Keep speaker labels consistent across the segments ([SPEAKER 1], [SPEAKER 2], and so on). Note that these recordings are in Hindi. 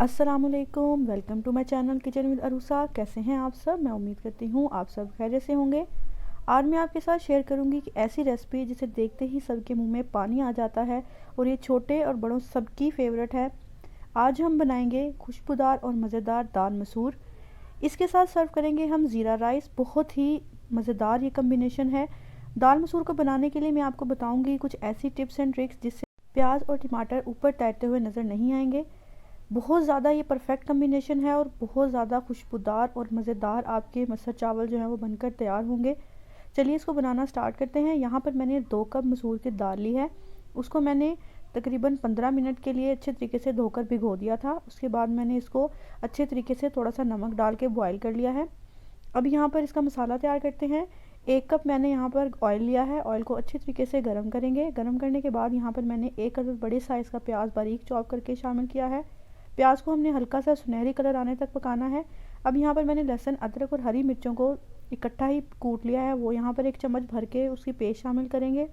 [SPEAKER 1] अस्सलामुअलैकुम, welcome to my channel kitchen with Arusa. कैसे हैं आप सब? मैं उम्मीद करती हूँ आप सब खैरियत से होंगे। आज मैं आपके साथ शेयर करूँगी कि ऐसी रेसिपी जिसे देखते ही सबके मुंह में पानी आ जाता है और ये छोटे और बड़ों सबकी फेवरेट है। आज हम बनाएंगे खुशबूदार और मज़ेदार दाल मसूर। इसके साथ सर्व करेंगे हम ज़ीरा राइस। बहुत ही मज़ेदार ये कम्बिनेशन है। दाल मसूर को बनाने के लिए मैं आपको बताऊँगी कुछ ऐसी टिप्स एंड ट्रिक्स जिससे प्याज और टमाटर ऊपर तैरते हुए नज़र नहीं आएंगे। बहुत ज़्यादा ये परफेक्ट कम्बिनेशन है और बहुत ज़्यादा खुशबूदार और मज़ेदार आपके मसर चावल जो हैं वो बनकर तैयार होंगे। चलिए इसको बनाना स्टार्ट करते हैं। यहाँ पर मैंने 2 कप मसूर की दाल ली है। उसको मैंने तकरीबन 15 मिनट के लिए अच्छे तरीके से धोकर भिगो दिया था। उसके बाद मैंने इसको अच्छे तरीके से थोड़ा सा नमक डाल के बॉयल कर लिया है। अब यहाँ पर इसका मसाला तैयार करते हैं। 1 कप मैंने यहाँ पर ऑयल लिया है। ऑयल को अच्छे तरीके से गर्म करेंगे। गर्म करने के बाद यहाँ पर मैंने 1 अदद बड़े साइज़ का प्याज बारीक चॉप करके शामिल किया है। प्याज को हमने हल्का सा सुनहरी कलर आने तक पकाना है। अब यहाँ पर मैंने लहसुन, अदरक और हरी मिर्चों को इकट्ठा ही कूट लिया है। वो यहाँ पर 1 चम्मच भर के उसकी पेस्ट शामिल करेंगे।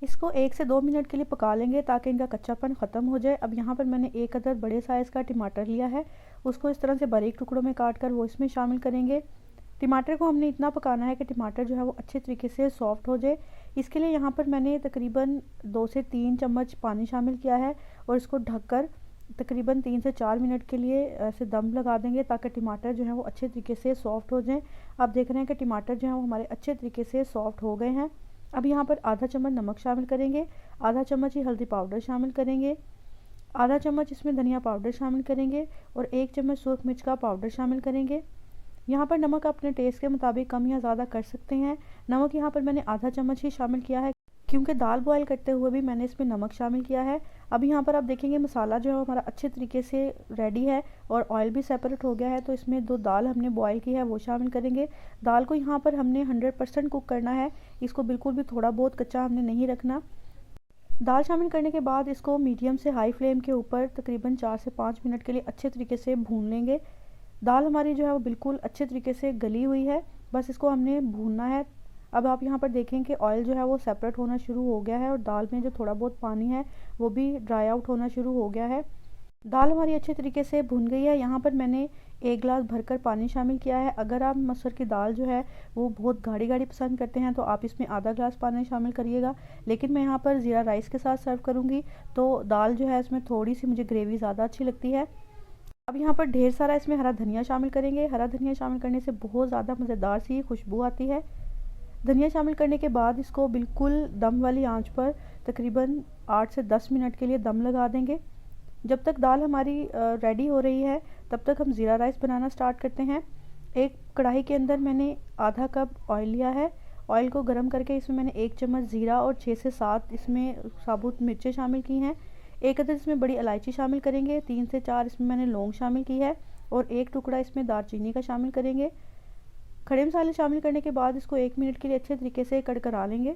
[SPEAKER 1] इसको 1 से 2 मिनट के लिए पका लेंगे ताकि इनका कच्चापन ख़त्म हो जाए। अब यहाँ पर मैंने 1 अदद बड़े साइज़ का टमाटर लिया है। उसको इस तरह से बारीक टुकड़ों में काट कर वो इसमें शामिल करेंगे। टमाटर को हमने इतना पकाना है कि टमाटर जो है वो अच्छे तरीके से सॉफ्ट हो जाए। इसके लिए यहाँ पर मैंने तकरीबन 2 से 3 चम्मच पानी शामिल किया है और इसको ढककर तकरीबन 3 से 4 मिनट के लिए ऐसे दम लगा देंगे ताकि टमाटर जो है वो अच्छे तरीके से सॉफ्ट हो जाएं। आप देख रहे हैं कि टमाटर जो है वो हमारे अच्छे तरीके से सॉफ्ट हो गए हैं। अब यहाँ पर आधा चम्मच नमक शामिल करेंगे, आधा चम्मच ही हल्दी पाउडर शामिल करेंगे, आधा चम्मच इसमें धनिया पाउडर शामिल करेंगे और 1 चम्मच सूख मिर्च का पाउडर शामिल करेंगे। यहाँ पर नमक अपने टेस्ट के मुताबिक कम या ज़्यादा कर सकते हैं। नमक यहाँ पर मैंने आधा चम्मच ही शामिल किया है क्योंकि दाल बॉयल करते हुए भी मैंने इसमें नमक शामिल किया है। अब यहाँ पर आप देखेंगे मसाला जो है हमारा अच्छे तरीके से रेडी है और ऑयल भी सेपरेट हो गया है। तो इसमें जो दाल हमने बॉयल की है वो शामिल करेंगे। दाल को यहाँ पर हमने 100% कुक करना है। इसको बिल्कुल भी थोड़ा बहुत कच्चा हमने नहीं रखना। दाल शामिल करने के बाद इसको मीडियम से हाई फ्लेम के ऊपर तकरीबन 4 से 5 मिनट के लिए अच्छे तरीके से भून लेंगे। दाल हमारी जो है वो बिल्कुल अच्छे तरीके से गली हुई है। बस इसको हमने भूनना है। अब आप यहाँ पर देखें कि ऑयल जो है वो सेपरेट होना शुरू हो गया है और दाल में जो थोड़ा बहुत पानी है वो भी ड्राई आउट होना शुरू हो गया है। दाल हमारी अच्छे तरीके से भुन गई है। यहाँ पर मैंने 1 गिलास भरकर पानी शामिल किया है। अगर आप मसूर की दाल जो है वो बहुत गाढ़ी गाढ़ी पसंद करते हैं तो आप इसमें आधा गिलास पानी शामिल करिएगा। लेकिन मैं यहाँ पर ज़ीरा राइस के साथ सर्व करूँगी तो दाल जो है इसमें थोड़ी सी मुझे ग्रेवी ज़्यादा अच्छी लगती है। अब यहाँ पर ढेर सारा इसमें हरा धनिया शामिल करेंगे। हरा धनिया शामिल करने से बहुत ज़्यादा मज़ेदार सी खुशबू आती है। धनिया शामिल करने के बाद इसको बिल्कुल दम वाली आंच पर तकरीबन 8 से 10 मिनट के लिए दम लगा देंगे। जब तक दाल हमारी रेडी हो रही है तब तक हम ज़ीरा राइस बनाना स्टार्ट करते हैं। एक कढ़ाई के अंदर मैंने आधा कप ऑयल लिया है। ऑयल को गर्म करके इसमें मैंने 1 चम्मच ज़ीरा और 6 से 7 इसमें साबुत मिर्चें शामिल की हैं। 1 अदद इसमें बड़ी इलायची शामिल करेंगे। 3 से 4 इसमें मैंने लौंग शामिल की है और 1 टुकड़ा इसमें दालचीनी का शामिल करेंगे। खड़े मसाले शामिल करने के बाद इसको 1 मिनट के लिए अच्छे तरीके से कड़कड़ा लेंगे।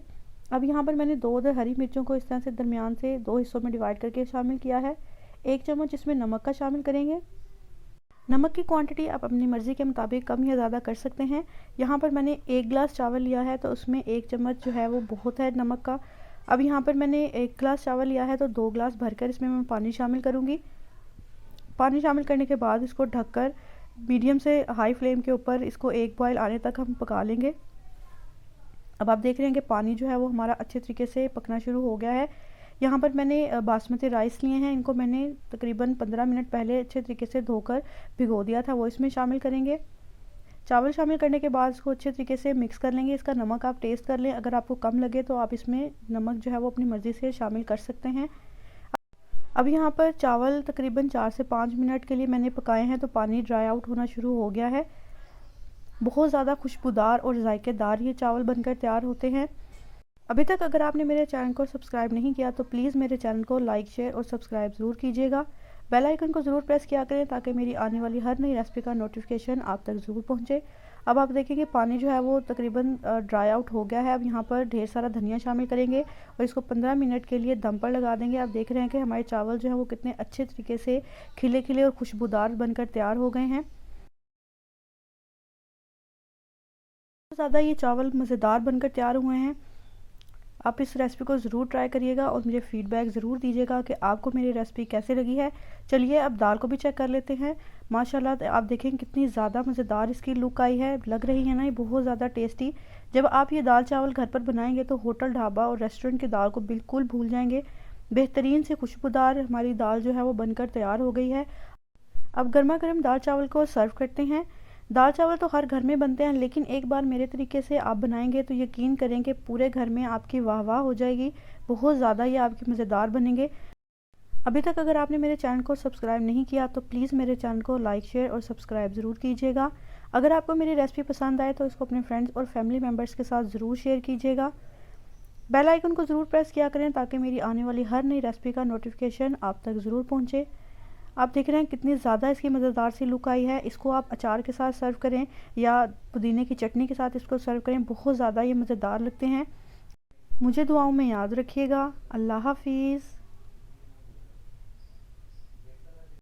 [SPEAKER 1] अब यहाँ पर मैंने 2 अदद हरी मिर्चों को इस तरह से दरमियान से 2 हिस्सों में डिवाइड करके शामिल किया है। 1 चम्मच इसमें नमक का शामिल करेंगे। नमक की क्वांटिटी आप अपनी मर्ज़ी के मुताबिक कम या ज़्यादा कर सकते हैं। यहाँ पर मैंने 1 गिलास चावल लिया है तो उसमें 1 चम्मच जो है वो बहुत है नमक का। अब यहाँ पर मैंने 1 गिलास चावल लिया है तो 2 गिलास भरकर इसमें मैं पानी शामिल करूँगी। पानी शामिल करने के बाद इसको ढककर मीडियम से हाई फ्लेम के ऊपर इसको 1 बॉयल आने तक हम पका लेंगे। अब आप देख रहे हैं कि पानी जो है वो हमारा अच्छे तरीके से पकना शुरू हो गया है। यहाँ पर मैंने बासमती राइस लिए हैं। इनको मैंने तकरीबन 15 मिनट पहले अच्छे तरीके से धोकर भिगो दिया था, वो इसमें शामिल करेंगे। चावल शामिल करने के बाद इसको अच्छे तरीके से मिक्स कर लेंगे। इसका नमक आप टेस्ट कर लें। अगर आपको कम लगे तो आप इसमें नमक जो है वो अपनी मर्ज़ी से शामिल कर सकते हैं। अब यहाँ पर चावल तकरीबन 4 से 5 मिनट के लिए मैंने पकाए हैं तो पानी ड्राई आउट होना शुरू हो गया है। बहुत ज़्यादा खुशबूदार और जायकेदार ये चावल बनकर तैयार होते हैं। अभी तक अगर आपने मेरे चैनल को सब्सक्राइब नहीं किया तो प्लीज़ मेरे चैनल को लाइक, शेयर और सब्सक्राइब ज़रूर कीजिएगा। बेल आइकन को ज़रूर प्रेस किया करें ताकि मेरी आने वाली हर नई रेसिपी का नोटिफिकेशन आप तक ज़रूर पहुंचे। अब आप देखेंगे पानी जो है वो तकरीबन ड्राई आउट हो गया है। अब यहाँ पर ढेर सारा धनिया शामिल करेंगे और इसको 15 मिनट के लिए दम पर लगा देंगे। आप देख रहे हैं कि हमारे चावल जो है वो कितने अच्छे तरीके से खिले खिले और खुशबूदार बनकर तैयार हो गए हैं। ज़्यादा ये चावल मज़ेदार बनकर तैयार हुए हैं। आप इस रेसिपी को ज़रूर ट्राई करिएगा और मुझे फ़ीडबैक ज़रूर दीजिएगा कि आपको मेरी रेसिपी कैसे लगी है। चलिए अब दाल को भी चेक कर लेते हैं। माशाल्लाह आप देखें कितनी ज़्यादा मज़ेदार इसकी लुक आई है, लग रही है ना ये बहुत ज़्यादा टेस्टी। जब आप ये दाल चावल घर पर बनाएंगे तो होटल, ढाबा और रेस्टोरेंट की दाल को बिल्कुल भूल जाएंगे। बेहतरीन से खुशबूदार हमारी दाल जो है वो बनकर तैयार हो गई है। अब गर्मा गर्म दाल चावल को सर्व करते हैं। दाल चावल तो हर घर में बनते हैं, लेकिन एक बार मेरे तरीके से आप बनाएंगे तो यकीन करें कि पूरे घर में आपकी वाह वाह हो जाएगी। बहुत ज़्यादा ये आपके मज़ेदार बनेंगे। अभी तक अगर आपने मेरे चैनल को सब्सक्राइब नहीं किया तो प्लीज़ मेरे चैनल को लाइक, शेयर और सब्सक्राइब ज़रूर कीजिएगा। अगर आपको मेरी रेसिपी पसंद आए तो इसको अपने फ्रेंड्स और फैमिली मेम्बर्स के साथ ज़रूर शेयर कीजिएगा। बेल आइकन को ज़रूर प्रेस किया करें ताकि मेरी आने वाली हर नई रेसिपी का नोटिफिकेशन आप तक ज़रूर पहुँचे। आप देख रहे हैं कितनी ज़्यादा इसकी मज़ेदार सी लुक आई है। इसको आप अचार के साथ सर्व करें या पुदीने की चटनी के साथ इसको सर्व करें, बहुत ज़्यादा ये मज़ेदार लगते हैं। मुझे दुआओं में याद रखिएगा। अल्लाह हाफिज़।